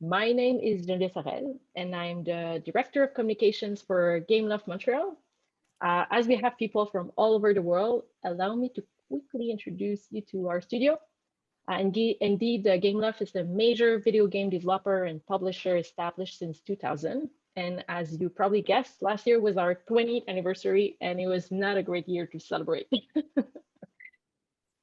My name is Geneviève Farel, and I'm the Director of Communications for Gameloft Montreal. As we have people from all over the world, allow me to quickly introduce you to our studio. Indeed, Gameloft is a major video game developer and publisher established since 2000. And as you probably guessed, last year was our 20th anniversary, and it was not a great year to celebrate.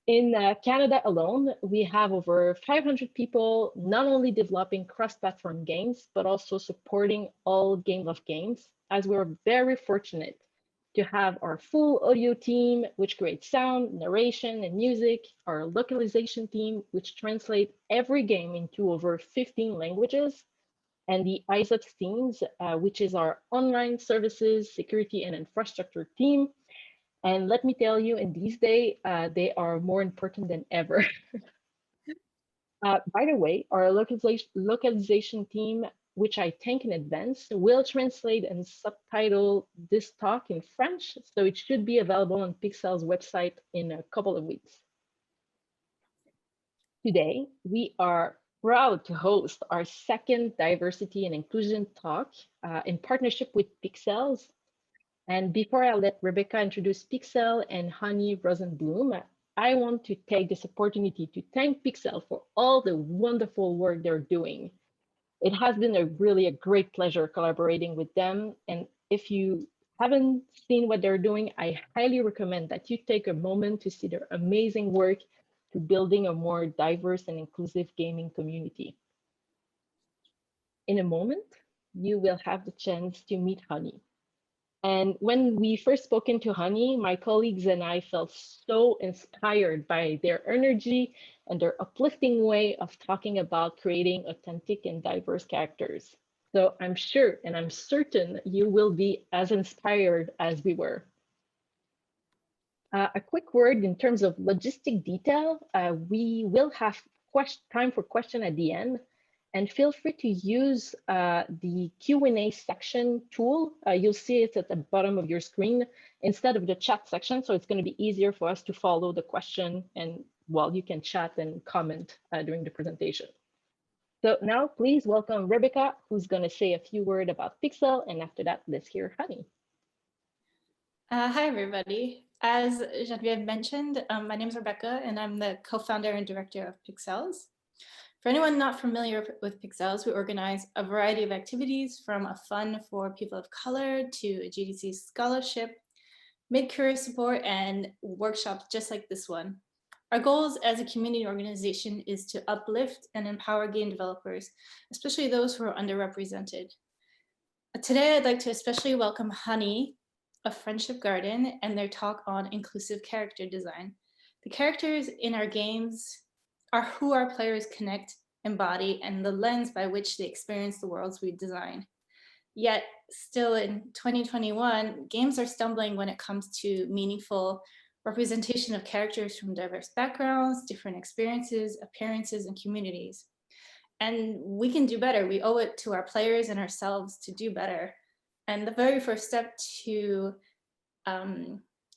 In Canada alone, we have over 500 people not only developing cross-platform games, but also supporting all Gameloft games, as we're very fortunate to have our full audio team, which creates sound, narration, and music, our localization team, which translates every game into over 15 languages, and the ISOPS teams, which is our online services, security, and infrastructure team. And let me tell you, in these days, they are more important than ever. By the way, our localization team, which I thank in advance, will translate and subtitle this talk in French, so it should be available on Pixel's website in a couple of weeks. Today, we are proud to host our second diversity and inclusion talk in partnership with Pixels. And before I let Rebecca introduce Pixel and Honey Rosenbloom, I want to take this opportunity to thank Pixel for all the wonderful work they're doing. It has been a great pleasure collaborating with them. And if you haven't seen what they're doing, I highly recommend that you take a moment to see their amazing work to building a more diverse and inclusive gaming community. In a moment, you will have the chance to meet Honey. And when we first spoken to Honey, my colleagues and I felt so inspired by their energy and their uplifting way of talking about creating authentic and diverse characters. So I'm sure and I'm certain you will be as inspired as we were. A quick word in terms of logistic detail, we will have time for question at the end. And feel free to use the Q&A section tool. You'll see it at the bottom of your screen instead of the chat section. So it's going to be easier for us to follow the question, and well, you can chat and comment during the presentation. So now please welcome Rebecca, who's going to say a few words about Pixel. And after that, let's hear Honey. Hi, everybody. As Geneviève mentioned, my name is Rebecca, and I'm the co-founder and director of Pixels. For anyone not familiar with Pixels, we organize a variety of activities from a fund for people of color to a GDC scholarship, mid-career support, and workshops just like this one. Our goals as a community organization is to uplift and empower game developers, especially those who are underrepresented. Today, I'd like to especially welcome Honey of Friendship Garden and their talk on inclusive character design. The characters in our games are who our players connect, embody, and the lens by which they experience the worlds we design. Yet, still in 2021, games are stumbling when it comes to meaningful representation of characters from diverse backgrounds, different experiences, appearances, and communities. And we can do better. We owe it to our players and ourselves to do better. And the very first step to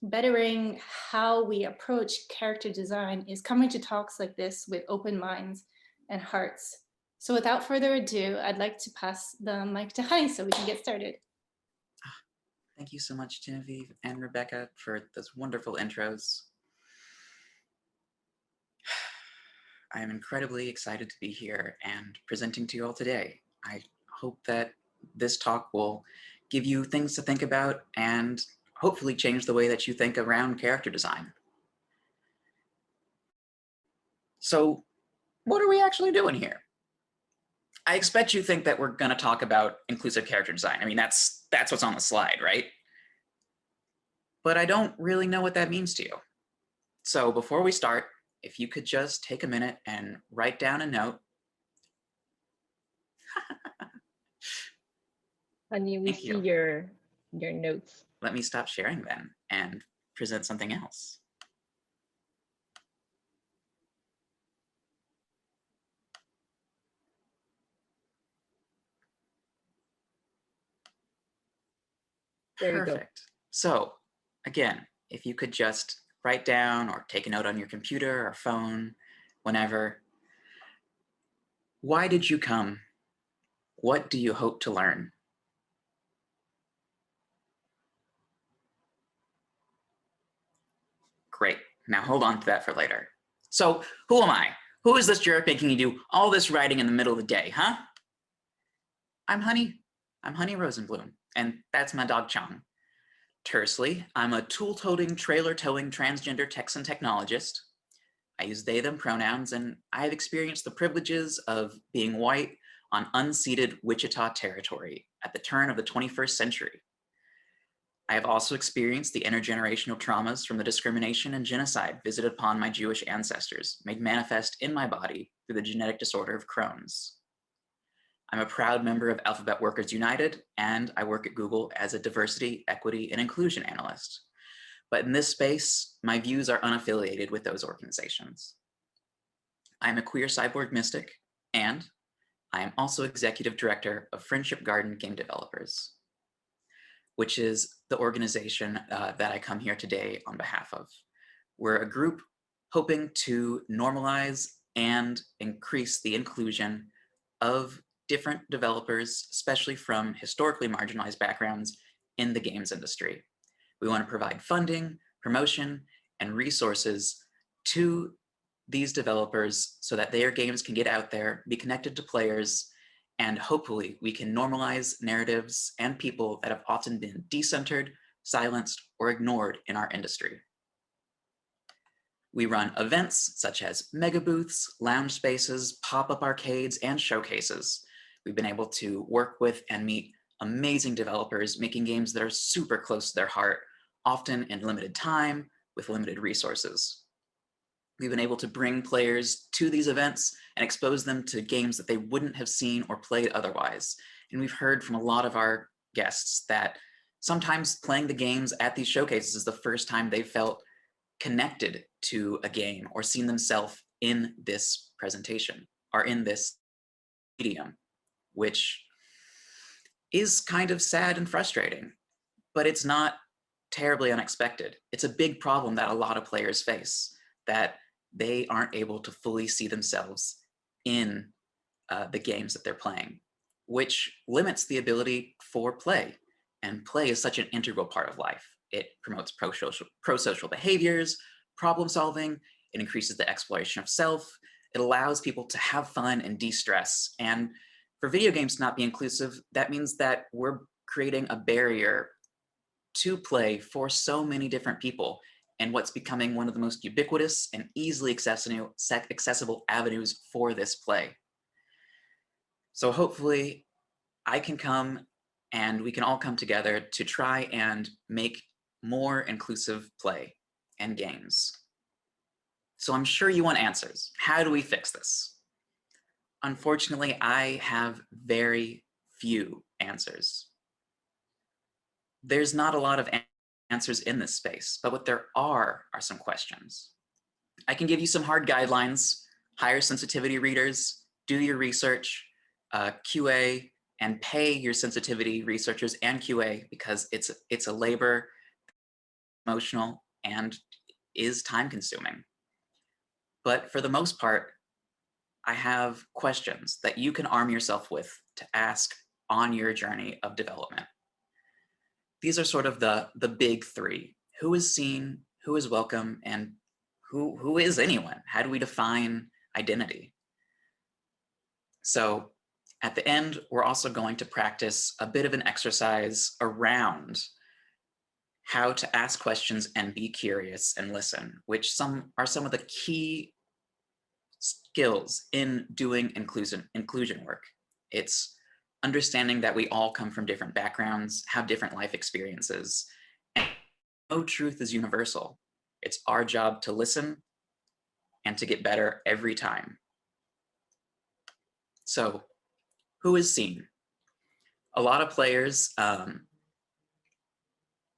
bettering how we approach character design is coming to talks like this with open minds and hearts. So without further ado, I'd like to pass the mic to Honey so we can get started. Thank you so much, Geneviève and Rebecca, for those wonderful intros. I am incredibly excited to be here and presenting to you all today. I hope that this talk will give you things to think about and hopefully change the way that you think around character design. So what are we actually doing here? I expect you think that we're going to talk about inclusive character design. I mean, that's what's on the slide, right? But I don't really know what that means to you. So before we start, if you could just take a minute and write down a note. Honey, we see your notes. Let me stop sharing then and present something else. Perfect. So again, if you could just write down or take a note on your computer or phone, whenever. Why did you come What do you hope to learn? Great. Now hold on to that for later. So who am I? Who is this jerk making you do all this writing in the middle of the day, huh? I'm Honey. I'm Honey Rosenbloom, and that's my dog Chong. Tersely, I'm a tool-toting, trailer-towing transgender Texan technologist. I use they, them pronouns, and I have experienced the privileges of being white on unceded Wichita territory at the turn of the 21st century. I have also experienced the intergenerational traumas from the discrimination and genocide visited upon my Jewish ancestors, made manifest in my body through the genetic disorder of Crohn's. I'm a proud member of Alphabet Workers United, and I work at Google as a diversity, equity, and inclusion analyst. But in this space, my views are unaffiliated with those organizations. I'm a queer cyborg mystic, and I am also executive director of Friendship Garden Game Developers, which is the organization that I come here today on behalf of. We're a group hoping to normalize and increase the inclusion of different developers, especially from historically marginalized backgrounds in the games industry. We want to provide funding, promotion, and resources to these developers so that their games can get out there, be connected to players, and hopefully we can normalize narratives and people that have often been decentered, silenced, or ignored in our industry. We run events such as mega booths, lounge spaces, pop-up arcades, and showcases. We've been able to work with and meet amazing developers making games that are super close to their heart, often in limited time with limited resources. We've been able to bring players to these events and expose them to games that they wouldn't have seen or played otherwise. And we've heard from a lot of our guests that sometimes playing the games at these showcases is the first time they've felt connected to a game or seen themselves in this presentation or in this medium, which is kind of sad and frustrating, but it's not terribly unexpected. It's a big problem that a lot of players face, that they aren't able to fully see themselves in the games that they're playing, which limits the ability for play. And play is such an integral part of life. It promotes pro-social behaviors, problem solving, it increases the exploration of self, it allows people to have fun and de-stress. And for video games to not be inclusive, that means that we're creating a barrier to play for so many different people, and what's becoming one of the most ubiquitous and easily accessible avenues for this play. So hopefully I can come and we can all come together to try and make more inclusive play and games. So I'm sure you want answers. How do we fix this? Unfortunately, I have very few answers. There's not a lot of answers in this space, but what there are some questions. I can give you some hard guidelines: hire sensitivity readers, do your research, QA, and pay your sensitivity researchers and QA, because it's a labor, emotional, and is time consuming. But for the most part, I have questions that you can arm yourself with to ask on your journey of development. These are sort of the big three. Who is seen, who is welcome, and who is anyone? How do we define identity? So at the end, we're also going to practice a bit of an exercise around how to ask questions and be curious and listen, which are some of the key skills in doing inclusion work. It's understanding that we all come from different backgrounds, have different life experiences, and no truth is universal. It's our job to listen and to get better every time. So, who is seen? A lot of players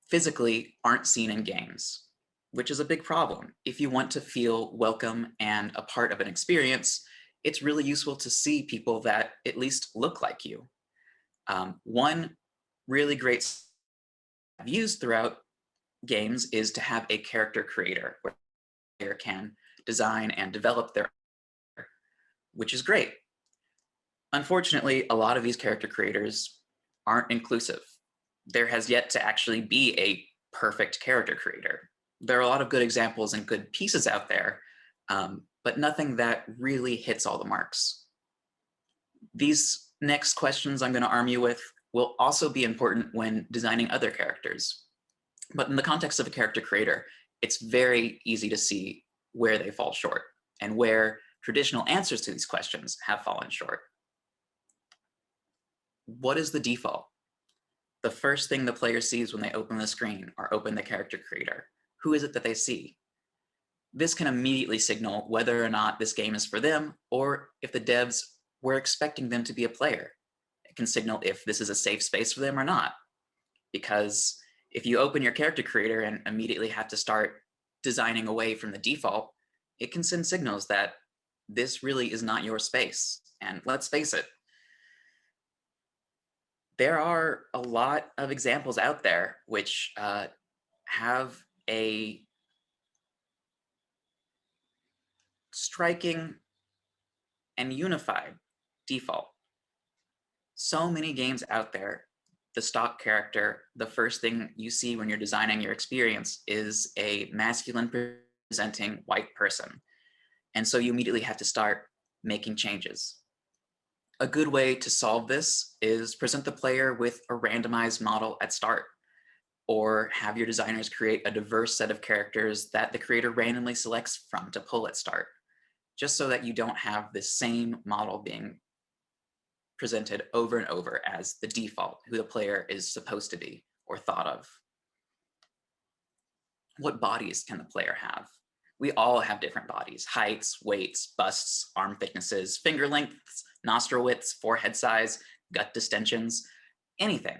physically aren't seen in games, which is a big problem. If you want to feel welcome and a part of an experience, it's really useful to see people that at least look like you. One really great I've used throughout games is to have a character creator where the player can design and develop their, which is great. Unfortunately, a lot of these character creators aren't inclusive. There has yet to actually be a perfect character creator. There are a lot of good examples and good pieces out there, but nothing that really hits all the marks. These next questions I'm going to arm you with will also be important when designing other characters. But in the context of a character creator, it's very easy to see where they fall short and where traditional answers to these questions have fallen short. What is the default? The first thing the player sees when they open the screen or open the character creator. Who is it that they see? This can immediately signal whether or not this game is for them, or if the devs were expecting them to be a player. It can signal if this is a safe space for them or not. Because if you open your character creator and immediately have to start designing away from the default, it can send signals that this really is not your space. And let's face it, there are a lot of examples out there which have a striking and unified default. So many games out there, the stock character, the first thing you see when you're designing your experience is a masculine presenting white person. And so you immediately have to start making changes. A good way to solve this is present the player with a randomized model at start, or have your designers create a diverse set of characters that the creator randomly selects from to pull at start, just so that you don't have the same model being presented over and over as the default, who the player is supposed to be or thought of. What bodies can the player have? We all have different bodies: heights, weights, busts, arm thicknesses, finger lengths, nostril widths, forehead size, gut distensions, anything.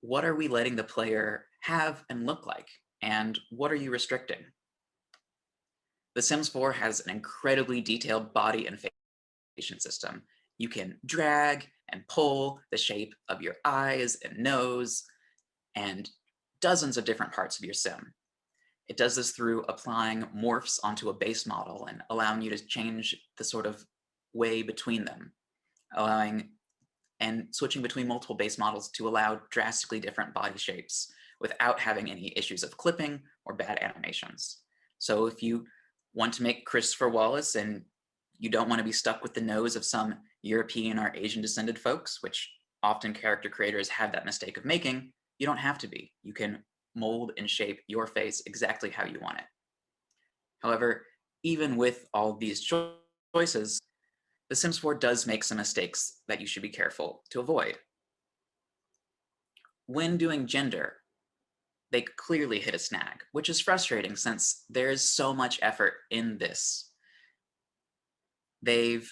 What are we letting the player have and look like? And what are you restricting? The Sims 4 has an incredibly detailed body and facial system. You can drag and pull the shape of your eyes and nose and dozens of different parts of your sim. It does this through applying morphs onto a base model and allowing you to change the sort of way between them, allowing and switching between multiple base models to allow drastically different body shapes without having any issues of clipping or bad animations. So if you want to make Christopher Wallace and you don't want to be stuck with the nose of some European or Asian descended folks, which often character creators have that mistake of making, you don't have to be. You can mold and shape your face exactly how you want it. However, even with all these choices, The Sims 4 does make some mistakes that you should be careful to avoid. When doing gender, they clearly hit a snag, which is frustrating since there is so much effort in this. They've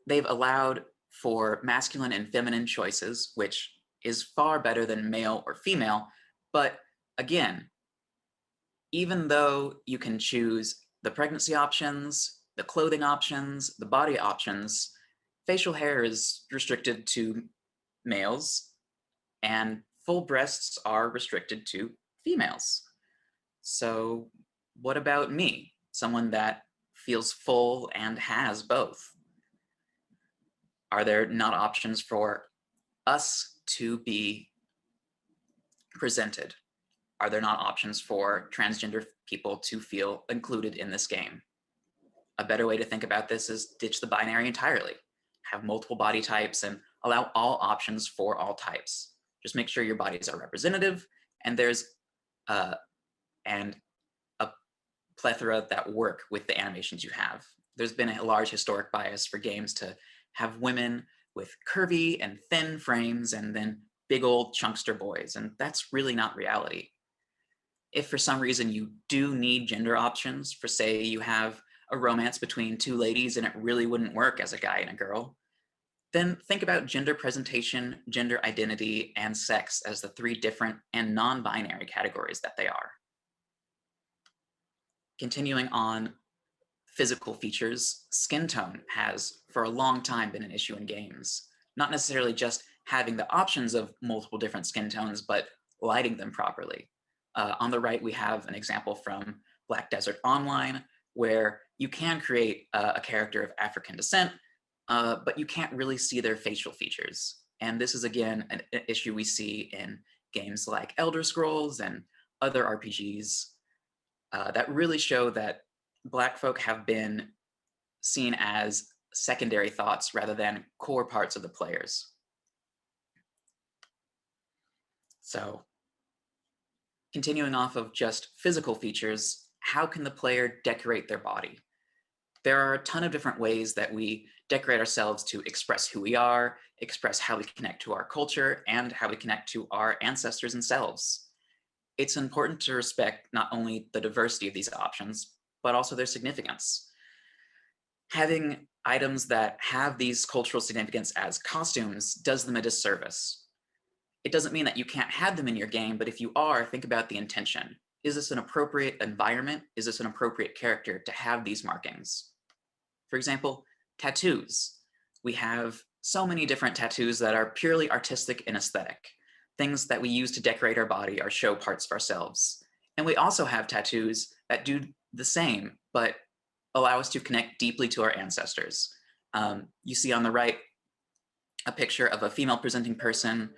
allowed for masculine and feminine choices, which is far better than male or female. But again, even though you can choose the pregnancy options, the clothing options, the body options, facial hair is restricted to males and full breasts are restricted to females. So what about me, someone that feels full and has both? Are there not options for us to be presented? Are there not options for transgender people to feel included in this game? A better way to think about this is ditch the binary entirely. Have multiple body types and allow all options for all types. Just make sure your bodies are representative and there's a plethora that work with the animations you have. There's been a large historic bias for games to have women with curvy and thin frames and then big old chunkster boys, and that's really not reality. If for some reason you do need gender options, for say you have a romance between two ladies and it really wouldn't work as a guy and a girl, then think about gender presentation, gender identity, and sex as the three different and non-binary categories that they are. Continuing on physical features, skin tone has for a long time been an issue in games. Not necessarily just having the options of multiple different skin tones, but lighting them properly. On the right, we have an example from Black Desert Online, where you can create a character of African descent, but you can't really see their facial features. And this is, again, an issue we see in games like Elder Scrolls and other RPGs that really show that Black folk have been seen as secondary thoughts rather than core parts of the players. So, continuing off of just physical features, how can the player decorate their body? There are a ton of different ways that we decorate ourselves to express who we are, express how we connect to our culture, and how we connect to our ancestors and selves. It's important to respect not only the diversity of these options, but also their significance. Having items that have these cultural significance as costumes does them a disservice. It doesn't mean that you can't have them in your game, but if you are, think about the intention. Is this an appropriate environment? Is this an appropriate character to have these markings? For example, tattoos. We have so many different tattoos that are purely artistic and aesthetic, things that we use to decorate our body or show parts of ourselves. And we also have tattoos that do the same, but allow us to connect deeply to our ancestors. You see on the right a picture of a female presenting person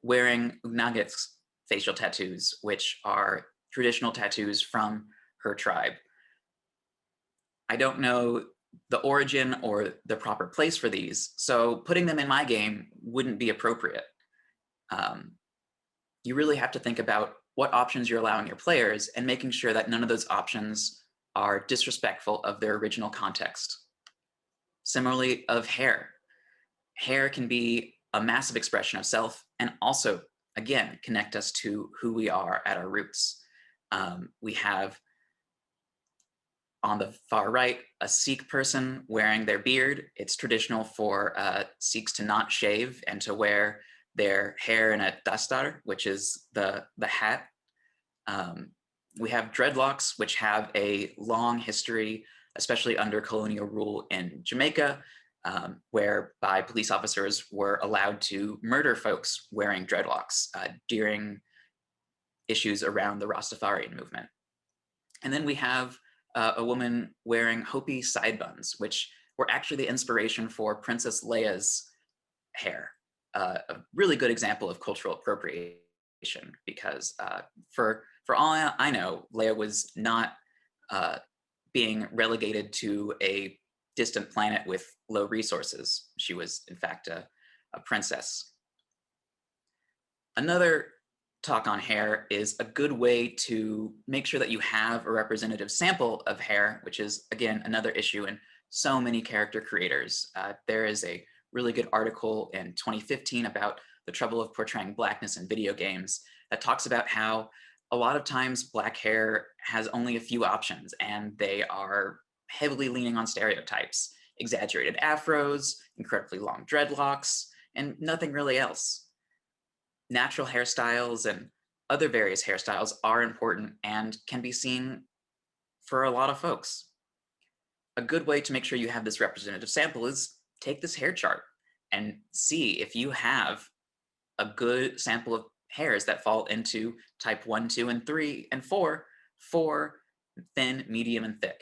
wearing Unagit's facial tattoos, which are traditional tattoos from her tribe. I don't know the origin or the proper place for these, so putting them in my game wouldn't be appropriate. You really have to think about what options you're allowing your players and making sure that none of those options are disrespectful of their original context. Similarly, of hair. Hair can be a massive expression of self and also, again, connect us to who we are at our roots. We have on the far right, a Sikh person wearing their beard. It's traditional for Sikhs to not shave and to wear their hair in a dastar, which is the hat. We have dreadlocks, which have a long history, especially under colonial rule in Jamaica, whereby police officers were allowed to murder folks wearing dreadlocks during issues around the Rastafarian movement. And then we have a woman wearing Hopi side buns, which were actually the inspiration for Princess Leia's hair. A really good example of cultural appropriation, because for all I know, Leia was not being relegated to a distant planet with low resources. She was, in fact, a princess. Another talk on hair is a good way to make sure that you have a representative sample of hair, which is, again, another issue in so many character creators. There is a really good article in 2015 about the trouble of portraying Blackness in video games that talks about how a lot of times Black hair has only a few options, and they are heavily leaning on stereotypes, exaggerated afros, incredibly long dreadlocks, and nothing really else. Natural hairstyles and other various hairstyles are important and can be seen for a lot of folks. A good way to make sure you have this representative sample is take this hair chart and see if you have a good sample of hairs that fall into type 1, 2, and 3, and 4 for thin, medium, and thick.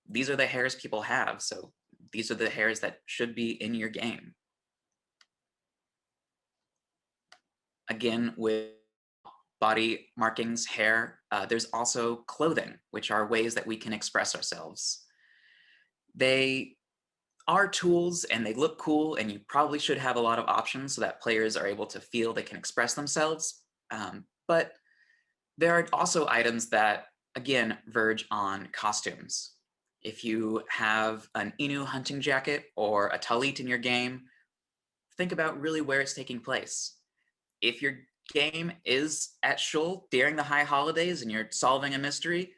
These are the hairs people have, so these are the hairs that should be in your game. Again, with body markings, hair, there's also clothing, which are ways that we can express ourselves. They are tools and they look cool, and you probably should have a lot of options so that players are able to feel they can express themselves. But there are also items that, again, verge on costumes. If you have an Inu hunting jacket or a talit in your game, think about really where it's taking place. If your game is at Shul during the high holidays and you're solving a mystery,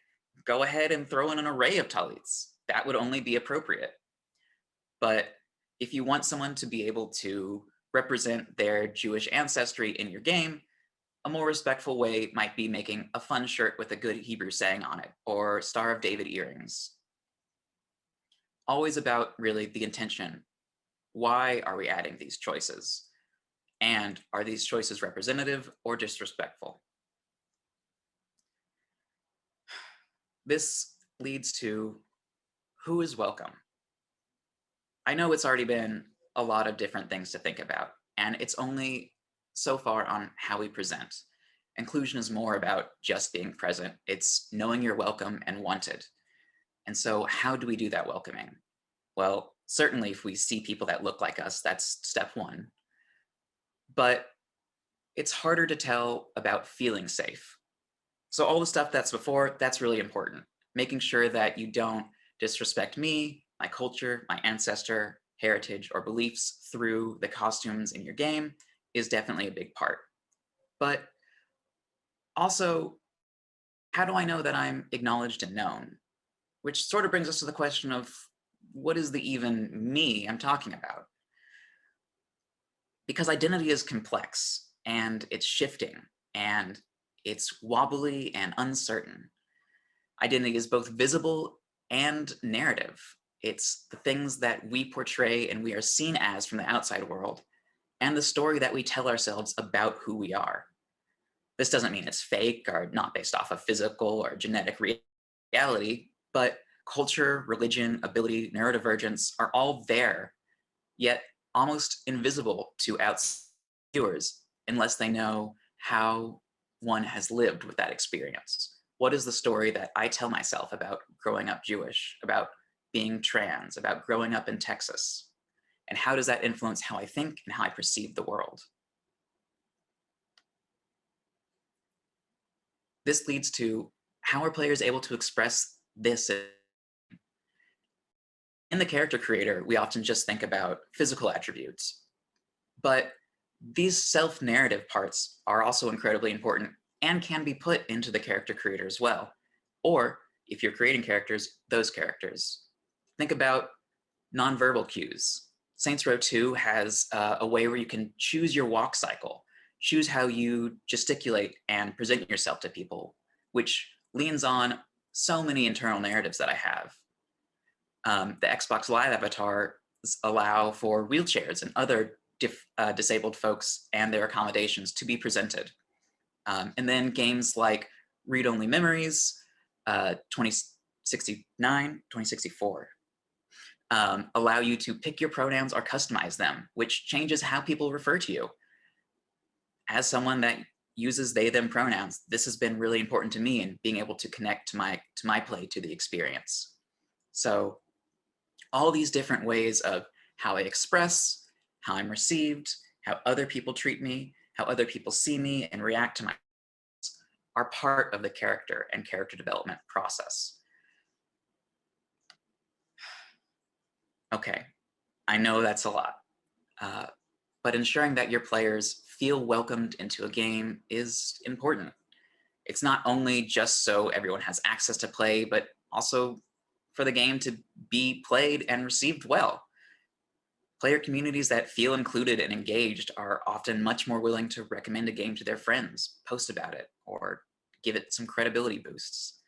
go ahead and throw in an array of talits. That would only be appropriate. But if you want someone to be able to represent their Jewish ancestry in your game, a more respectful way might be making a fun shirt with a good Hebrew saying on it, or Star of David earrings. Always about really the intention. Why are we adding these choices? And are these choices representative or disrespectful? This leads to who is welcome. I know it's already been a lot of different things to think about, and it's only so far on how we present. Inclusion is more about just being present. It's knowing you're welcome and wanted. And so how do we do that welcoming? Well, certainly if we see people that look like us, that's step one. But it's harder to tell about feeling safe. So all the stuff that's before, that's really important. Making sure that you don't disrespect me, my culture, my ancestor, heritage, or beliefs through the costumes in your game is definitely a big part. But also, how do I know that I'm acknowledged and known? Which sort of brings us to the question of what is the even me I'm talking about? Because identity is complex and it's shifting and it's wobbly and uncertain. Identity is both visible and narrative. It's the things that we portray and we are seen as from the outside world, and the story that we tell ourselves about who we are. This doesn't mean it's fake or not based off of physical or genetic reality, but culture, religion, ability, neurodivergence are all there, yet almost invisible to outside viewers unless they know how one has lived with that experience. What is the story that I tell myself about growing up Jewish, about being trans, about growing up in Texas? And how does that influence how I think and how I perceive the world? This leads to how are players able to express this? In the character creator, we often just think about physical attributes, but these self-narrative parts are also incredibly important and can be put into the character creator as well. Or if you're creating characters, those characters. Think about nonverbal cues. Saints Row 2 has a way where you can choose your walk cycle, choose how you gesticulate and present yourself to people, which leans on so many internal narratives that I have. The Xbox Live avatars allow for wheelchairs and other disabled folks and their accommodations to be presented. And then games like Read Only Memories, 2064, allow you to pick your pronouns or customize them, which changes how people refer to you. As someone that uses they, them pronouns, this has been really important to me in being able to connect to my play to the experience. So all these different ways of how I express, how I'm received, how other people treat me, how other people see me and react to my are part of the character and character development process. Okay, I know that's a lot, but ensuring that your players feel welcomed into a game is important. It's not only just so everyone has access to play, but also for the game to be played and received well. Player communities that feel included and engaged are often much more willing to recommend a game to their friends, post about it, or give it some credibility boosts.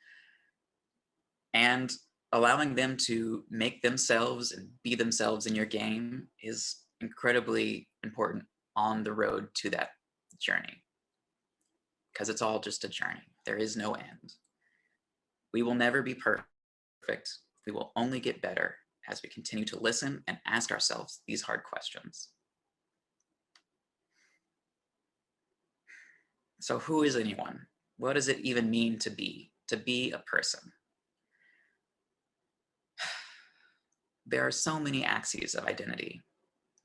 And allowing them to make themselves and be themselves in your game is incredibly important on the road to that journey, because it's all just a journey. There is no end. We will never be perfect. We will only get better as we continue to listen and ask ourselves these hard questions. So who is anyone? What does it even mean to be a person? There are so many axes of identity.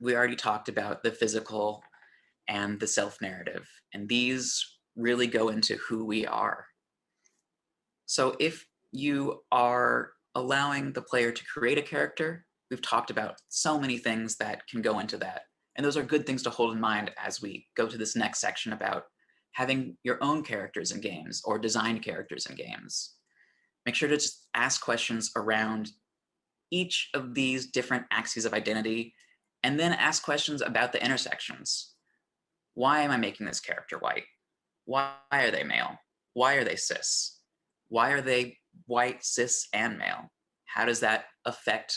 We already talked about the physical and the self-narrative, and these really go into who we are. So if you are allowing the player to create a character, we've talked about so many things that can go into that. And those are good things to hold in mind as we go to this next section about having your own characters in games or designed characters in games. Make sure to just ask questions around each of these different axes of identity, and then ask questions about the intersections. Why am I making this character white? Why are they male? Why are they cis? Why are they white, cis, and male? How does that affect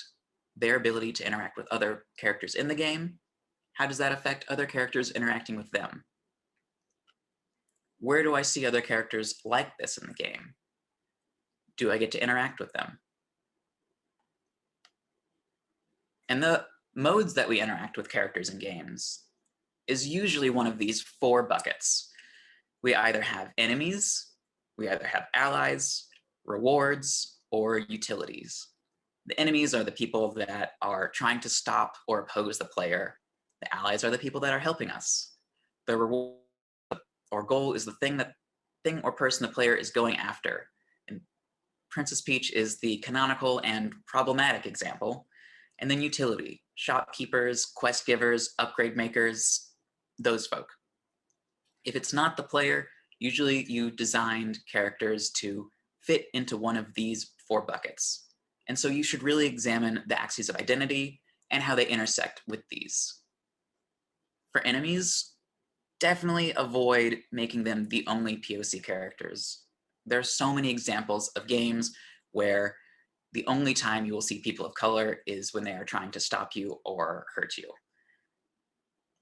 their ability to interact with other characters in the game? How does that affect other characters interacting with them? Where do I see other characters like this in the game? Do I get to interact with them? And the modes that we interact with characters in games is usually one of these 4 buckets. We either have enemies, we either have allies, rewards, or utilities. The enemies are the people that are trying to stop or oppose the player. The allies are the people that are helping us. The reward or goal is the thing or person the player is going after. And Princess Peach is the canonical and problematic example. And then utility, shopkeepers, quest givers, upgrade makers, those folk. If it's not the player, usually you designed characters to fit into one of these 4 buckets. And so you should really examine the axes of identity and how they intersect with these. For enemies, definitely avoid making them the only POC characters. There are so many examples of games where the only time you will see people of color is when they are trying to stop you or hurt you,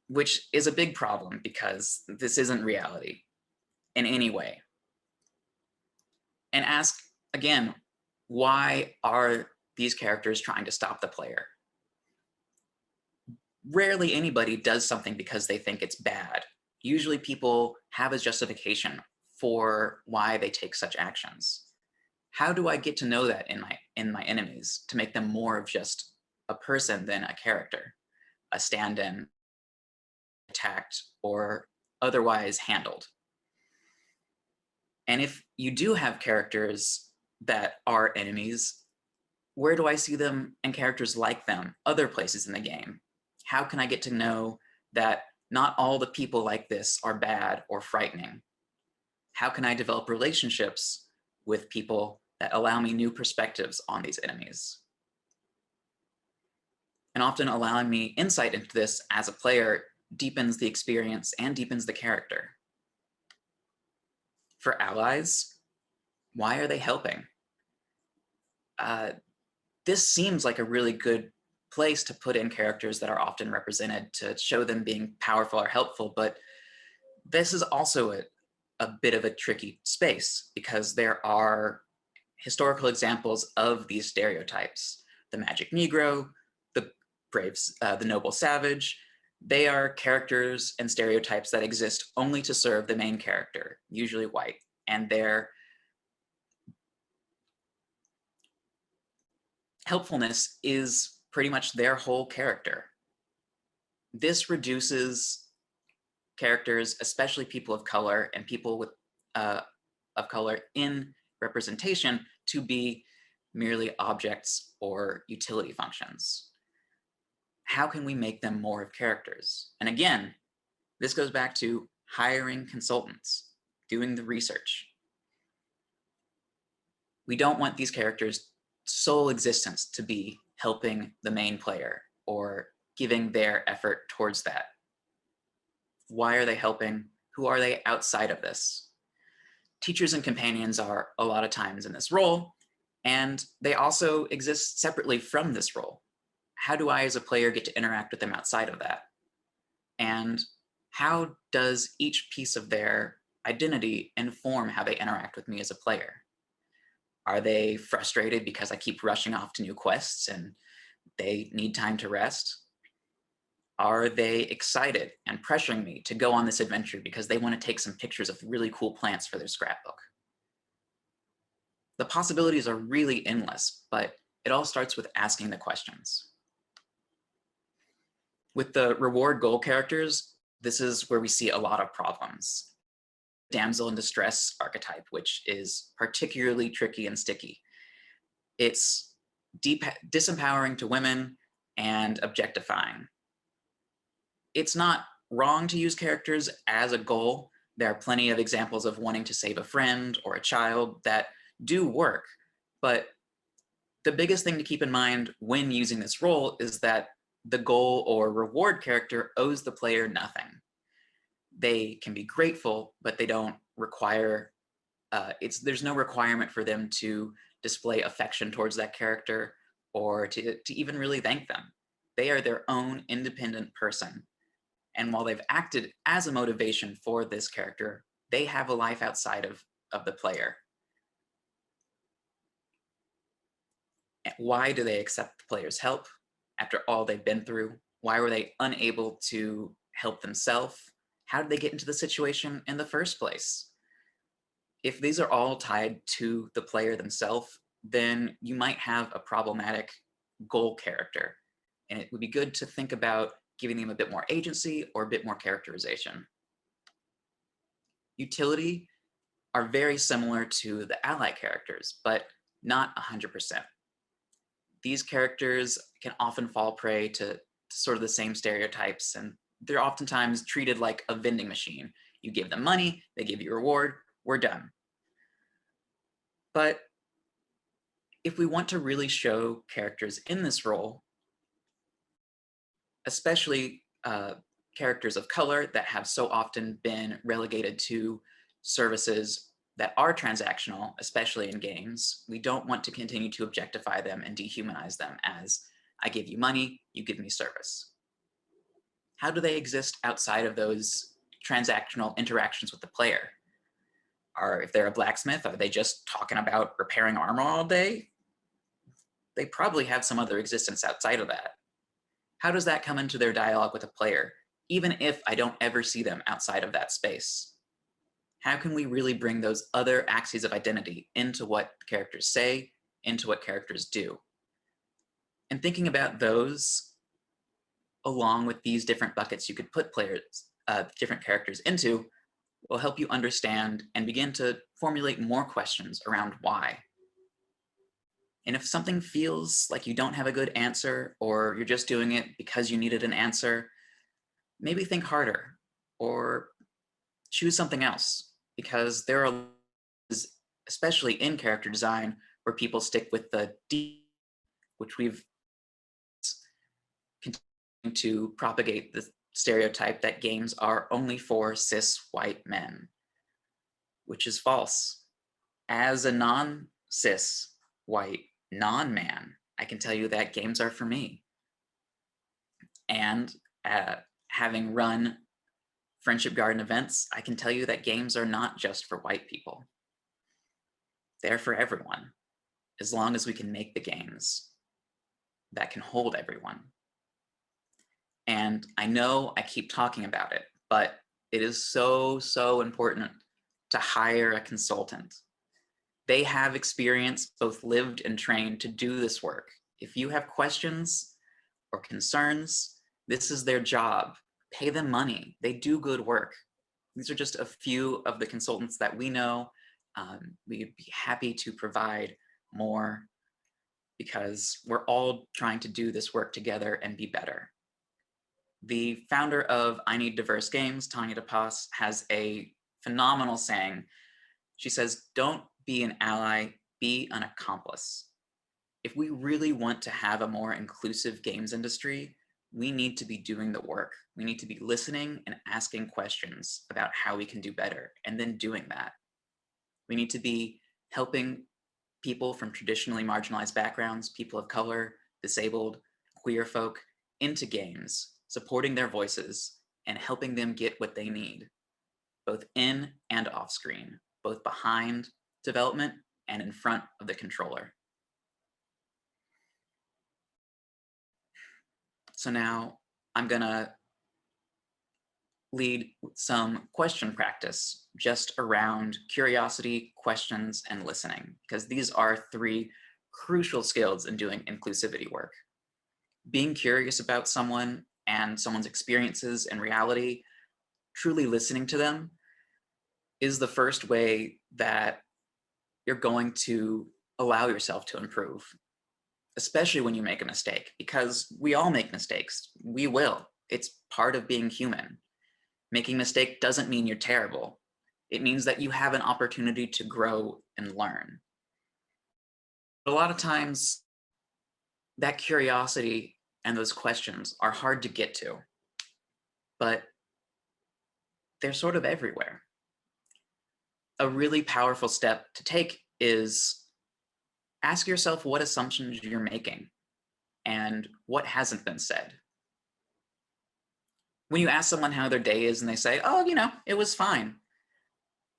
which is a big problem because this isn't reality in any way. And ask, again, why are these characters trying to stop the player? Rarely anybody does something because they think it's bad. Usually people have a justification for why they take such actions. How do I get to know that in my enemies to make them more of just a person than a character, a stand-in, attacked, or otherwise handled? And if you do have characters that are enemies, where do I see them and characters like them other places in the game? How can I get to know that not all the people like this are bad or frightening? How can I develop relationships with people that allow me new perspectives on these enemies? And often allowing me insight into this as a player deepens the experience and deepens the character. For allies, why are they helping? This seems like a really good place to put in characters that are often represented to show them being powerful or helpful, but this is also a bit of a tricky space because there are historical examples of these stereotypes. The magic Negro, the the noble savage, they are characters and stereotypes that exist only to serve the main character, usually white, and their helpfulness is pretty much their whole character. This reduces characters, especially people of color and people with of color in representation, to be merely objects or utility functions. How can we make them more of characters? And again, this goes back to hiring consultants, doing the research. We don't want these characters' sole existence to be helping the main player or giving their effort towards that. Why are they helping? Who are they outside of this? Teachers and companions are a lot of times in this role, and they also exist separately from this role. How do I as a player get to interact with them outside of that? And how does each piece of their identity inform how they interact with me as a player? Are they frustrated because I keep rushing off to new quests and they need time to rest? Are they excited and pressuring me to go on this adventure because they want to take some pictures of really cool plants for their scrapbook? The possibilities are really endless, but it all starts with asking the questions. With the reward goal characters, this is where we see a lot of problems. Damsel in distress archetype, which is particularly tricky and sticky. It's disempowering to women and objectifying. It's not wrong to use characters as a goal. There are plenty of examples of wanting to save a friend or a child that do work, but the biggest thing to keep in mind when using this role is that the goal or reward character owes the player nothing. They can be grateful, but they don't require, there's no requirement for them to display affection towards that character or to even really thank them. They are their own independent person. And while they've acted as a motivation for this character, they have a life outside of the player. Why do they accept the player's help? after all they've been through? Why were they unable to help themselves? How did they get into the situation in the first place? If these are all tied to the player themselves, then you might have a problematic goal character. And it would be good to think about giving them a bit more agency or a bit more characterization. Utility are very similar to the ally characters, but not 100%. These characters can often fall prey to sort of the same stereotypes, and they're oftentimes treated like a vending machine. You give them money, they give you a reward, we're done. But if we want to really show characters in this role, especially characters of color that have so often been relegated to services that are transactional, especially in games, we don't want to continue to objectify them and dehumanize them as, I give you money, you give me service. How do they exist outside of those transactional interactions with the player? If they're a blacksmith, are they just talking about repairing armor all day? They probably have some other existence outside of that. How does that come into their dialogue with a player, even if I don't ever see them outside of that space? How can we really bring those other axes of identity into what characters say, into what characters do? And thinking about those, along with these different buckets you could put different characters into, will help you understand and begin to formulate more questions around why. And if something feels like you don't have a good answer, or you're just doing it because you needed an answer, maybe think harder or choose something else, because there are, especially in character design, where people stick with the D, which we've continued to propagate the stereotype that games are only for cis white men, which is false. As a non-cis white non-man, I can tell you that games are for me. And having run Friendship Garden events, I can tell you that games are not just for white people. They're for everyone, as long as we can make the games that can hold everyone. And I know I keep talking about it, but it is so, so important to hire a consultant. They have experience, both lived and trained, to do this work. If you have questions or concerns, this is their job. Pay them money. They do good work. These are just a few of the consultants that we know. We'd be happy to provide more, because we're all trying to do this work together and be better. The founder of I Need Diverse Games, Tanya DePass, has a phenomenal saying. She says, "Don't be an ally, be an accomplice." If we really want to have a more inclusive games industry, we need to be doing the work. We need to be listening and asking questions about how we can do better, and then doing that. We need to be helping people from traditionally marginalized backgrounds, people of color, disabled, queer folk, into games, supporting their voices and helping them get what they need, both in and off screen, both behind development and in front of the controller. So now I'm gonna lead some question practice just around curiosity, questions, and listening, because these are three crucial skills in doing inclusivity work. Being curious about someone and someone's experiences and reality, truly listening to them, is the first way that you're going to allow yourself to improve, especially when you make a mistake, because we all make mistakes. We will. It's part of being human. Making a mistake doesn't mean you're terrible. It means that you have an opportunity to grow and learn. A lot of times, that curiosity and those questions are hard to get to, but they're sort of everywhere. A really powerful step to take is ask yourself what assumptions you're making and what hasn't been said. When you ask someone how their day is and they say, "Oh, it was fine,"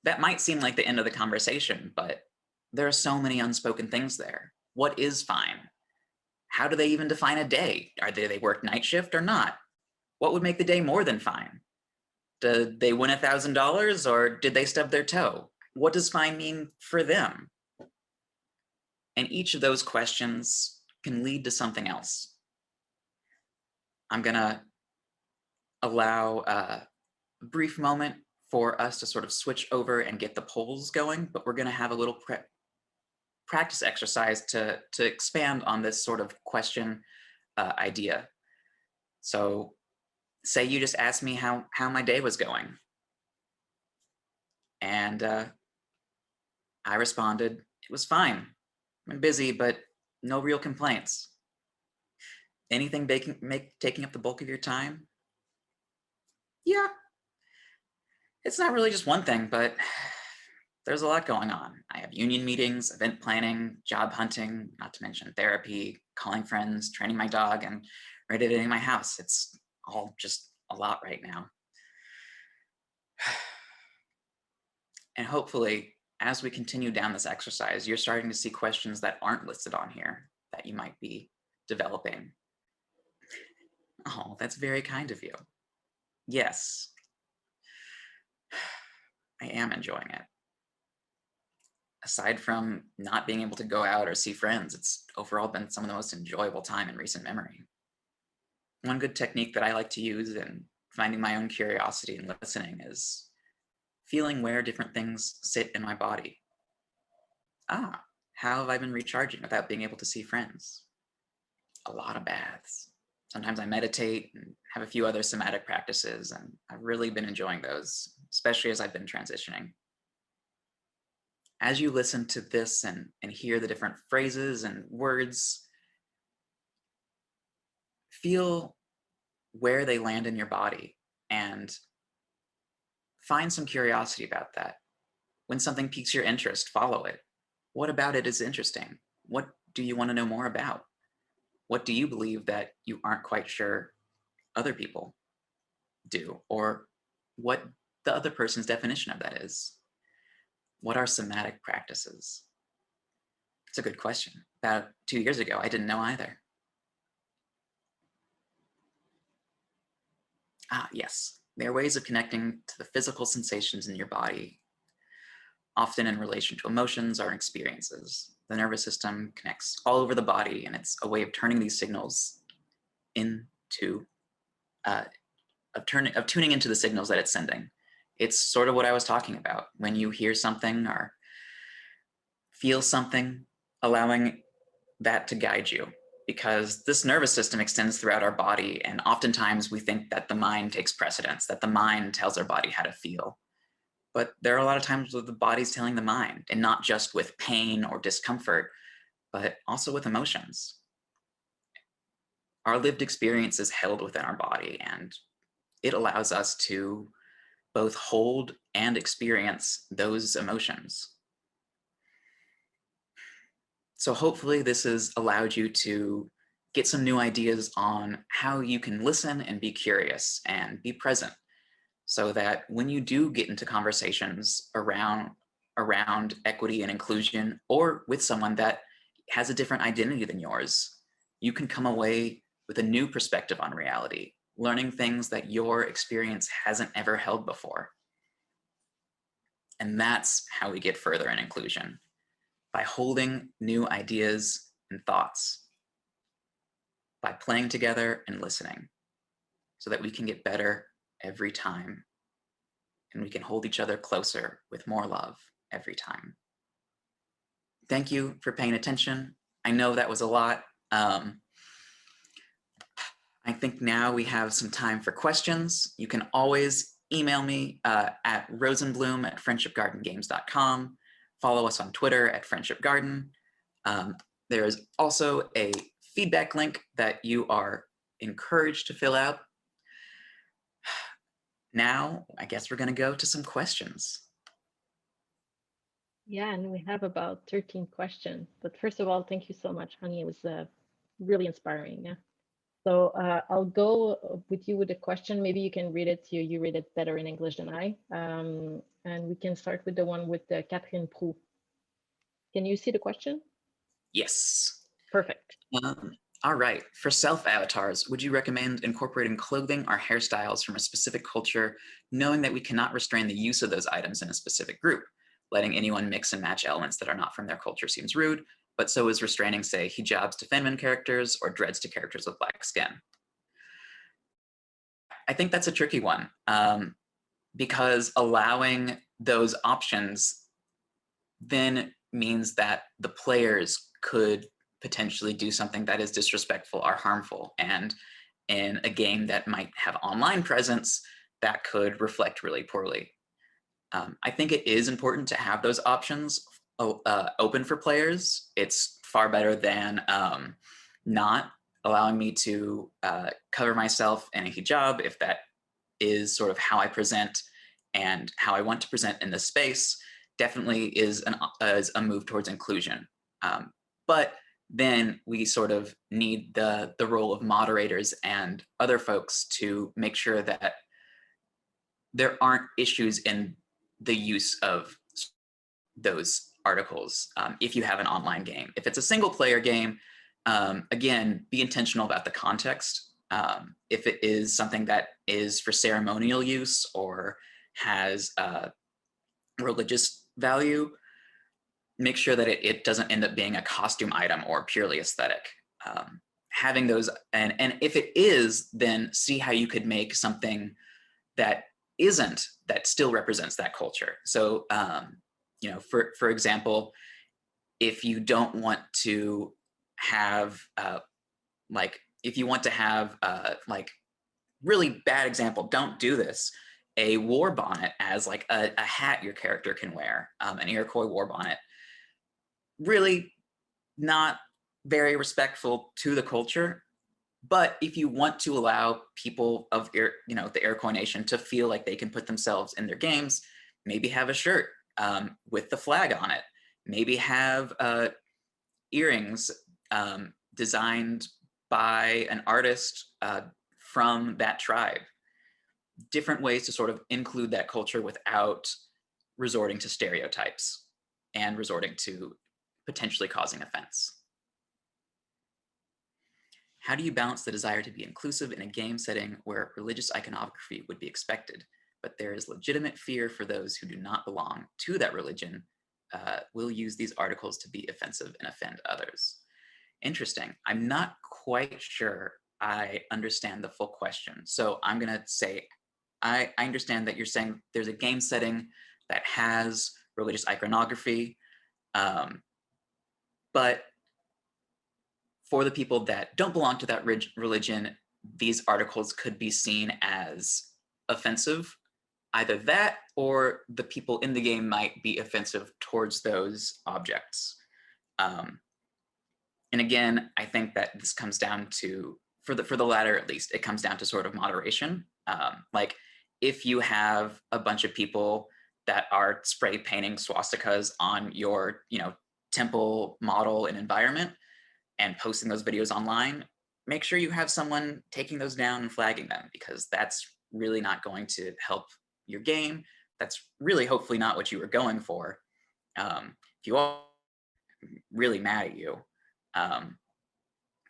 that might seem like the end of the conversation, but there are so many unspoken things there. What is fine? How do they even define a day? They work night shift or not? What would make the day more than fine? Did they win $1,000 or did they stub their toe? What does fine mean for them? And each of those questions can lead to something else. I'm gonna allow a brief moment for us to sort of switch over and get the polls going, but we're gonna have a little practice exercise to expand on this sort of question idea. So say you just asked me how my day was going. And I responded, it was fine. I'm busy, but no real complaints. Anything taking up the bulk of your time? Yeah, it's not really just one thing, but there's a lot going on. I have union meetings, event planning, job hunting, not to mention therapy, calling friends, training my dog, and renovating my house. It's all just a lot right now. And hopefully, as we continue down this exercise, you're starting to see questions that aren't listed on here that you might be developing. Oh, that's very kind of you. Yes, I am enjoying it. Aside from not being able to go out or see friends, it's overall been some of the most enjoyable time in recent memory. One good technique that I like to use in finding my own curiosity and listening is feeling where different things sit in my body. Ah, how have I been recharging without being able to see friends? A lot of baths. Sometimes I meditate and have a few other somatic practices, and I've really been enjoying those, especially as I've been transitioning. As you listen to this and hear the different phrases and words, feel where they land in your body and find some curiosity about that. When something piques your interest, follow it. What about it is interesting? What do you want to know more about? What do you believe that you aren't quite sure other people do? Or what the other person's definition of that is? What are somatic practices? It's a good question. About 2 years ago, I didn't know either. Ah, yes. There are ways of connecting to the physical sensations in your body, often in relation to emotions or experiences. The nervous system connects all over the body, and it's a way of turning these signals into, of tuning into the signals that it's sending. It's sort of what I was talking about. When you hear something or feel something, allowing that to guide you, because this nervous system extends throughout our body, and oftentimes we think that the mind takes precedence, that the mind tells our body how to feel. But there are a lot of times where the body's telling the mind, and not just with pain or discomfort, but also with emotions. Our lived experience is held within our body, and it allows us to both hold and experience those emotions. So hopefully this has allowed you to get some new ideas on how you can listen and be curious and be present, so that when you do get into conversations around equity and inclusion, or with someone that has a different identity than yours, you can come away with a new perspective on reality, learning things that your experience hasn't ever held before. And that's how we get further in inclusion, by holding new ideas and thoughts, by playing together and listening, so that we can get better every time, and we can hold each other closer with more love every time. Thank you for paying attention. I know that was a lot. I think now we have some time for questions. You can always email me at rosenbloom@friendshipgardengames.com. Follow us on Twitter at friendshipgarden. There is also a feedback link that you are encouraged to fill out. Now, I guess we're going to go to some questions. Yeah, and we have about 13 questions. But first of all, thank you so much, honey. It was really inspiring. Yeah. So I'll go with you with a question. Maybe you can read it. You read it better in English than I. And we can start with the one with Catherine Prou. Can you see the question? Yes. Perfect. All right, for self-avatars, would you recommend incorporating clothing or hairstyles from a specific culture, knowing that we cannot restrain the use of those items in a specific group? Letting anyone mix and match elements that are not from their culture seems rude, but so is restraining, say, hijabs to feminine characters or dreads to characters with black skin. I think that's a tricky one, because allowing those options then means that the players could potentially do something that is disrespectful or harmful. And in a game that might have online presence, that could reflect really poorly. I think it is important to have those options open for players. It's far better than not allowing me to cover myself in a hijab if that is sort of how I present and how I want to present in this space. Definitely is a move towards inclusion. But then we sort of need the role of moderators and other folks to make sure that there aren't issues in the use of those articles if you have an online game. If it's a single player game, again, be intentional about the context. If it is something that is for ceremonial use or has religious value, make sure that it doesn't end up being a costume item or purely aesthetic. Having those, and if it is, then see how you could make something that isn't, that still represents that culture. So, you know, for example, if you don't want to have, like, if you want to have, like, really bad example, don't do this, a war bonnet as like a hat your character can wear, an Iroquois war bonnet, really not very respectful to the culture. But if you want to allow people of the Iroquois nation to feel like they can put themselves in their games, maybe have a shirt with the flag on it. Maybe have earrings designed by an artist from that tribe. Different ways to sort of include that culture without resorting to stereotypes and resorting to potentially causing offense. How do you balance the desire to be inclusive in a game setting where religious iconography would be expected, but there is legitimate fear for those who do not belong to that religion will use these articles to be offensive and offend others? Interesting. I'm not quite sure I understand the full question. So I'm gonna say, I understand that you're saying there's a game setting that has religious iconography, but for the people that don't belong to that religion, these articles could be seen as offensive. Either that or the people in the game might be offensive towards those objects. And again, I think that this comes down to, for the latter at least, it comes down to sort of moderation. Like if you have a bunch of people that are spray painting swastikas on your temple model and environment, and posting those videos online, make sure you have someone taking those down and flagging them, because that's really not going to help your game. That's really hopefully not what you were going for. If you are really mad at you,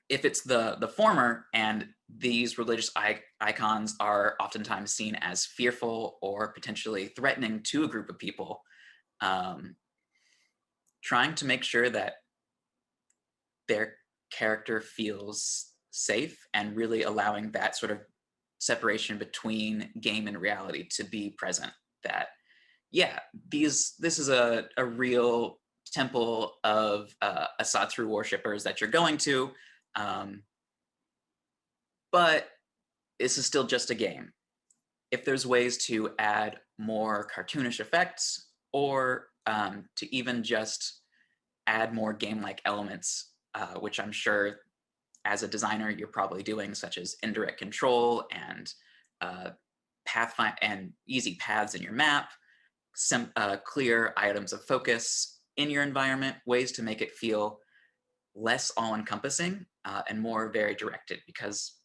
if it's the former and these religious icons are oftentimes seen as fearful or potentially threatening to a group of people, trying to make sure that their character feels safe and really allowing that sort of separation between game and reality to be present. That, yeah, this is a real temple of Asatru worshippers that you're going to, but this is still just a game. If there's ways to add more cartoonish effects or to even just add more game-like elements, which I'm sure as a designer you're probably doing, such as indirect control and pathfind and easy paths in your map, clear items of focus in your environment, ways to make it feel less all-encompassing and more very directed, because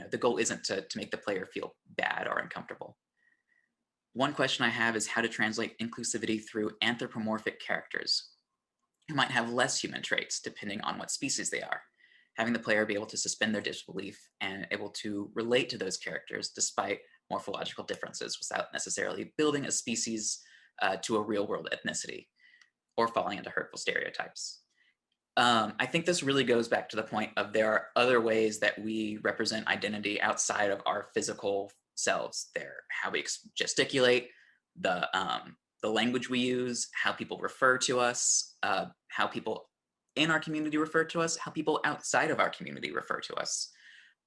the goal isn't to make the player feel bad or uncomfortable. One question I have is how to translate inclusivity through anthropomorphic characters who might have less human traits depending on what species they are. having the player be able to suspend their disbelief and able to relate to those characters despite morphological differences without necessarily building a species to a real world ethnicity or falling into hurtful stereotypes. I think this really goes back to the point of there are other ways that we represent identity outside of our physical selves. They're how we gesticulate, the language we use, how people refer to us, how people in our community refer to us, how people outside of our community refer to us,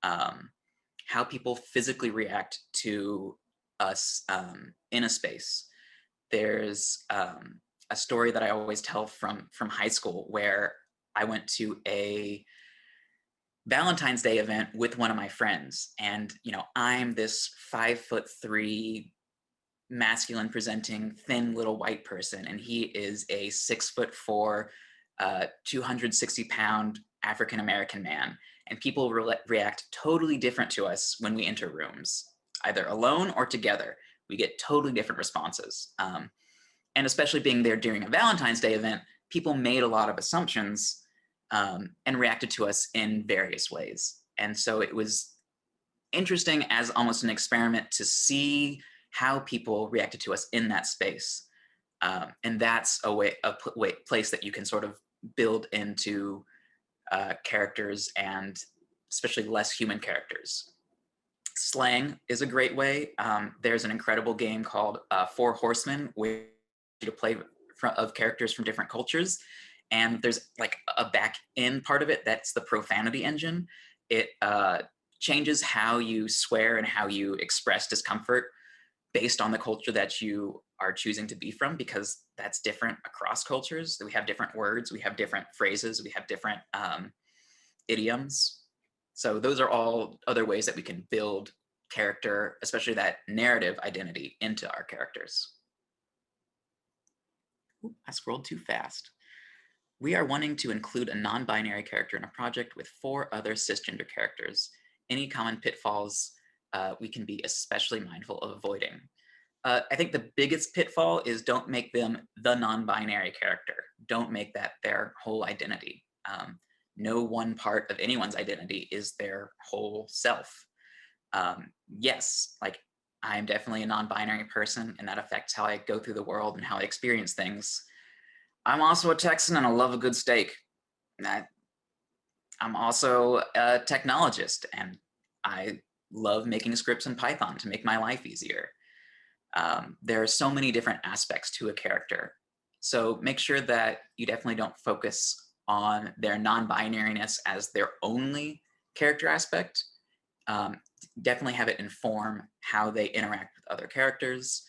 how people physically react to us in a space. There's a story that I always tell from high school where I went to a Valentine's Day event with one of my friends, and I'm this 5'3" masculine presenting thin little white person, and he is a 6'4" 260-pound African American man, and people react totally different to us when we enter rooms, either alone or together. We get totally different responses, and especially being there during a Valentine's Day event, people made a lot of assumptions and reacted to us in various ways. And so it was interesting as almost an experiment to see how people reacted to us in that space. And that's a place that you can sort of build into characters, and especially less human characters. Slang is a great way. There's an incredible game called Four Horsemen, where you play of characters from different cultures. And there's like a back end part of it that's the profanity engine. It changes how you swear and how you express discomfort based on the culture that you are choosing to be from, because that's different across cultures. We have different words, we have different phrases, we have different idioms. So those are all other ways that we can build character, especially that narrative identity, into our characters. Ooh, I scrolled too fast. We are wanting to include a non-binary character in a project with 4 other cisgender characters. Any common pitfalls we can be especially mindful of avoiding? I think the biggest pitfall is don't make them the non-binary character. Don't make that their whole identity. No one part of anyone's identity is their whole self. Yes, like I'm definitely a non-binary person, and that affects how I go through the world and how I experience things. I'm also a Texan and I love a good steak. I'm also a technologist, and I love making scripts in Python to make my life easier. There are so many different aspects to a character. So make sure that you definitely don't focus on their non-binariness as their only character aspect. Definitely have it inform how they interact with other characters,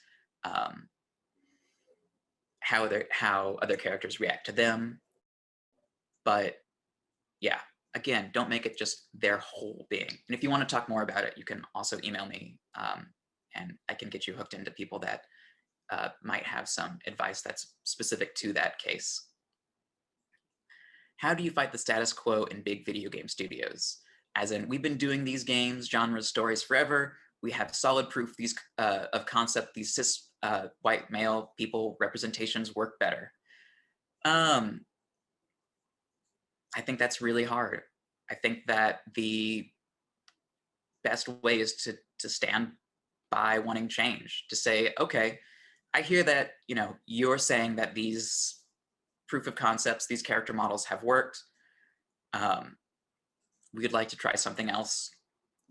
how other characters react to them. But yeah, again, don't make it just their whole being. And if you want to talk more about it, you can also email me, and I can get you hooked into people that might have some advice that's specific to that case. How do you fight the status quo in big video game studios? As in, we've been doing these games, genres, stories forever. We have solid proof these of concept, these cis white male people representations work better. I think that's really hard. I think that the best way is to stand by wanting change, to say, okay, I hear that, you're saying that these proof of concepts, these character models have worked. We would like to try something else.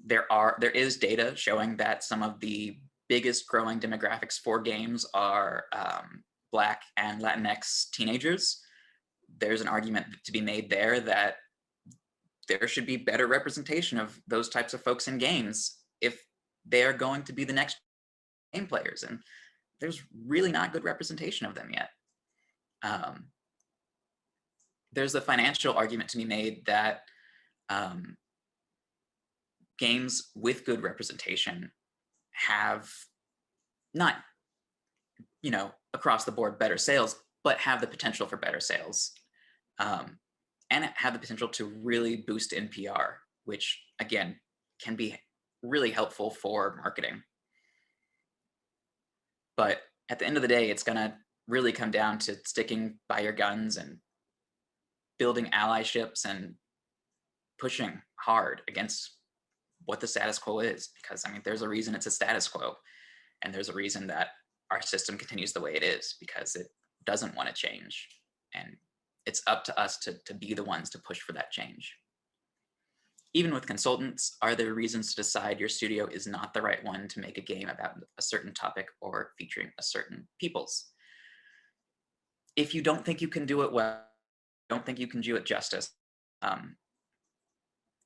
There is data showing that some of the biggest growing demographics for games are Black and Latinx teenagers. There's an argument to be made there that there should be better representation of those types of folks in games if they are going to be the next game players. And there's really not good representation of them yet. There's a financial argument to be made that games with good representation have not, across the board better sales, but have the potential for better sales, and have the potential to really boost NPR, which again can be really helpful for marketing. But at the end of the day, it's gonna really come down to sticking by your guns and building allyships and pushing hard against what the status quo is, because I mean, there's a reason it's a status quo, and there's a reason that our system continues the way it is, because it doesn't want to change, and it's up to us to be the ones to push for that change. Even with consultants, are there reasons to decide your studio is not the right one to make a game about a certain topic or featuring a certain peoples? If you don't think you can do it well, don't think you can do it justice,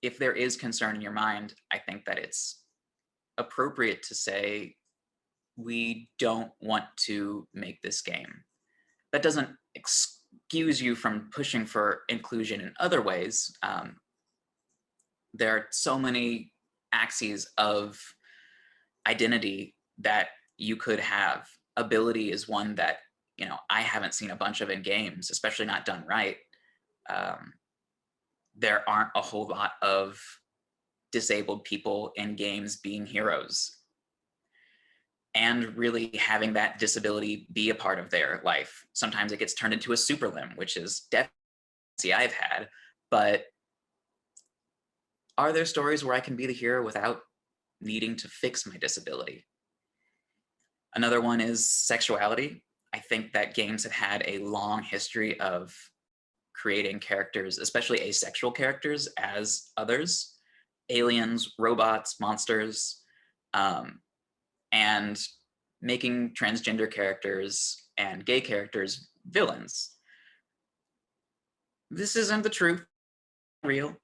if there is concern in your mind, I think that it's appropriate to say, we don't want to make this game. That doesn't excuse you from pushing for inclusion in other ways. There are so many axes of identity that you could have. Ability is one that, you know, I haven't seen a bunch of in games, especially not done right. There aren't a whole lot of disabled people in games being heroes, and really having that disability be a part of their life. Sometimes it gets turned into a super limb, which is definitely I've had, but are there stories where I can be the hero without needing to fix my disability? Another one is sexuality. I think that games have had a long history of creating characters, especially asexual characters, as others, aliens, robots, monsters, and making transgender characters and gay characters villains. This isn't the truth, real.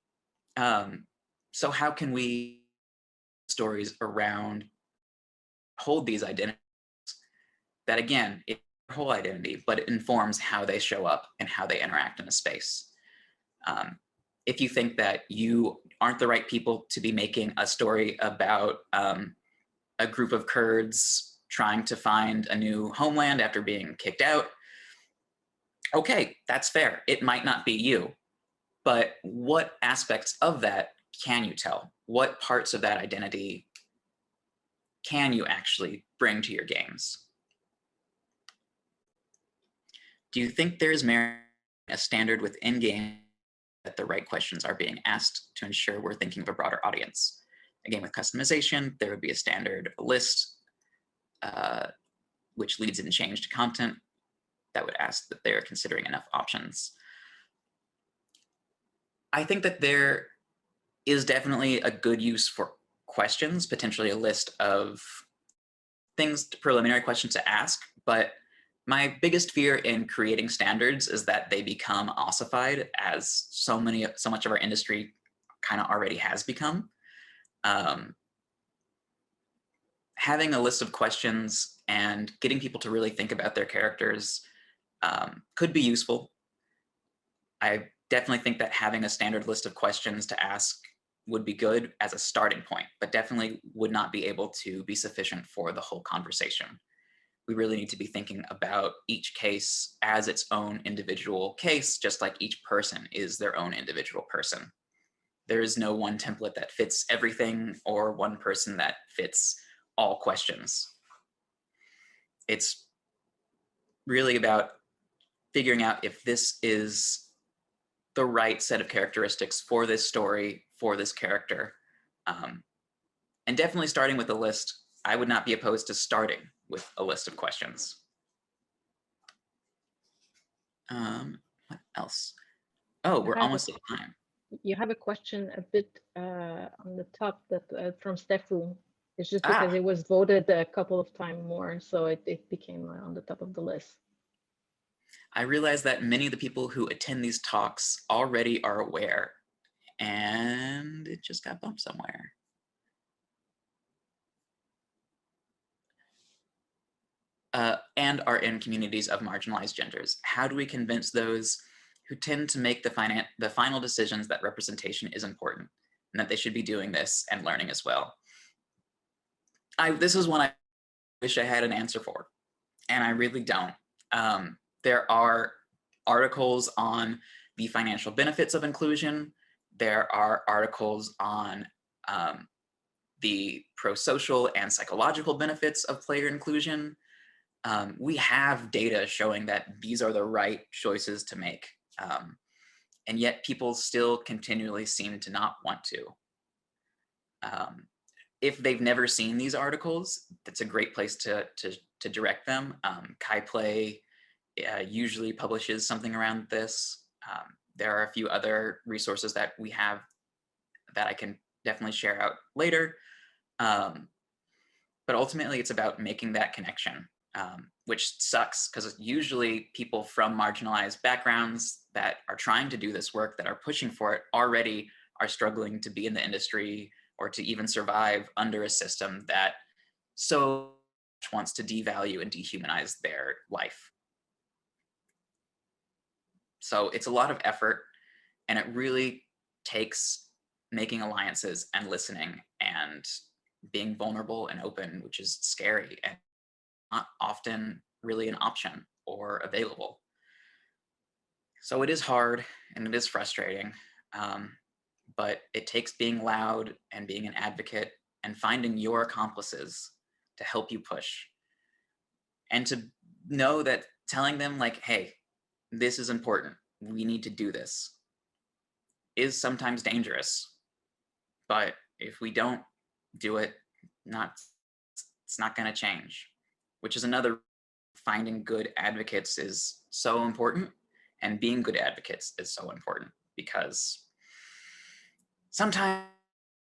So how can we stories around hold these identities that, again, it's their whole identity, but it informs how they show up and how they interact in a space. If you think that you aren't the right people to be making a story about a group of Kurds trying to find a new homeland after being kicked out, okay, that's fair. It might not be you, but what aspects of that can you tell? What parts of that identity can you actually bring to your games? Do you think there's merit in a standard within game that the right questions are being asked to ensure we're thinking of a broader audience? Again, with customization, there would be a standard list which leads in change to content that would ask that they're considering enough options. I think that there is definitely a good use for questions, potentially a list of things, preliminary questions to ask, but my biggest fear in creating standards is that they become ossified, as so much of our industry kind of already has become. Having a list of questions and getting people to really think about their characters could be useful. I definitely think that having a standard list of questions to ask would be good as a starting point, but definitely would not be able to be sufficient for the whole conversation. We really need to be thinking about each case as its own individual case, just like each person is their own individual person. There is no one template that fits everything or one person that fits all questions. It's really about figuring out if this is the right set of characteristics for this story, for this character. And definitely starting with a list. I would not be opposed to starting with a list of questions. What else? Oh, we're almost at time. You have a question a bit on the top that from Stefu. It's just because it was voted a couple of times more, so it became on the top of the list. I realize that many of the people who attend these talks already are aware, and it just got bumped somewhere. And are in communities of marginalized genders. How do we convince those who tend to make the final decisions that representation is important and that they should be doing this and learning as well? This is one I wish I had an answer for, and I really don't. There are articles on the financial benefits of inclusion. There are articles on the pro-social and psychological benefits of player inclusion. We have data showing that these are the right choices to make. and yet people still continually seem to not want to. If they've never seen these articles, that's a great place to direct them. Kai Play usually publishes something around this. There are a few other resources that we have that I can definitely share out later. But ultimately, it's about making that connection, which sucks because usually people from marginalized backgrounds that are trying to do this work, that are pushing for it, already are struggling to be in the industry or to even survive under a system that so much wants to devalue and dehumanize their life. So it's a lot of effort, and it really takes making alliances and listening and being vulnerable and open, which is scary and not often really an option or available. So it is hard and it is frustrating, but it takes being loud and being an advocate and finding your accomplices to help you push. And to know that telling them like, hey, this is important, we need to do this, is sometimes dangerous. But if we don't do it, it's not going to change, which is another, finding good advocates is so important, and being good advocates is so important, because sometimes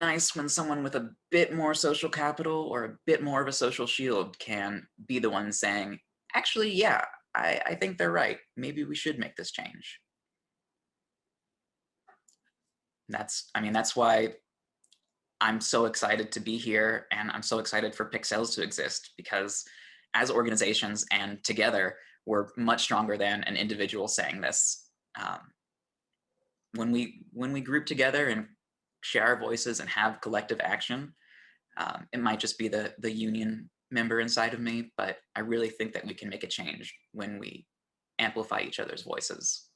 it's nice when someone with a bit more social capital or a bit more of a social shield can be the one saying, actually, yeah, I think they're right. Maybe we should make this change. That's why I'm so excited to be here, and I'm so excited for Pixels to exist, because as organizations and together, we're much stronger than an individual saying this. When we group together and share our voices and have collective action, it might just be the union member inside of me, but I really think that we can make a change when we amplify each other's voices.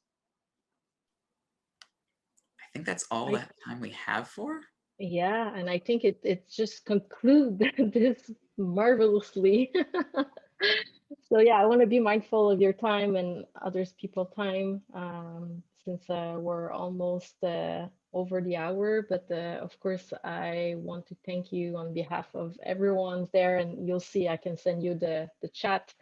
I think that's all that time we have for. Yeah, and I think it just concludes this marvelously. So yeah, I want to be mindful of your time and others people's time, since we're almost over the hour. But of course, I want to thank you on behalf of everyone's there, and you'll see I can send you the chat.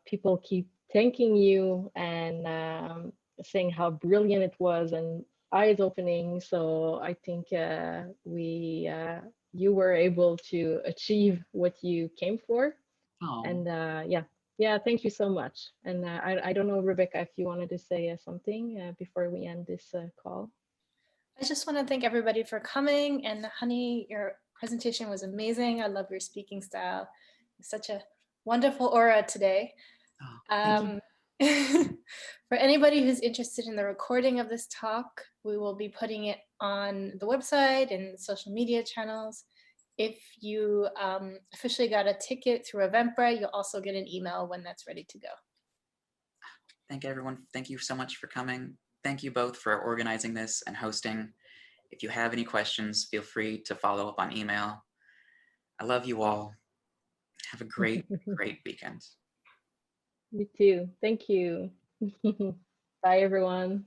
People keep thanking you and saying how brilliant it was and eyes opening. So I think you were able to achieve what you came for. Oh. And yeah, thank you so much. And I don't know, Rebecca, if you wanted to say something before we end this call. I just want to thank everybody for coming. And Honey, your presentation was amazing. I love your speaking style. Such a wonderful aura today. Oh, For anybody who's interested in the recording of this talk, we will be putting it on the website and social media channels. If you officially got a ticket through Eventbrite, you'll also get an email when that's ready to go. Thank everyone. Thank you so much for coming. Thank you both for organizing this and hosting. If you have any questions, feel free to follow up on email. I love you all. Have a great, great weekend. You too. Thank you. Bye, everyone.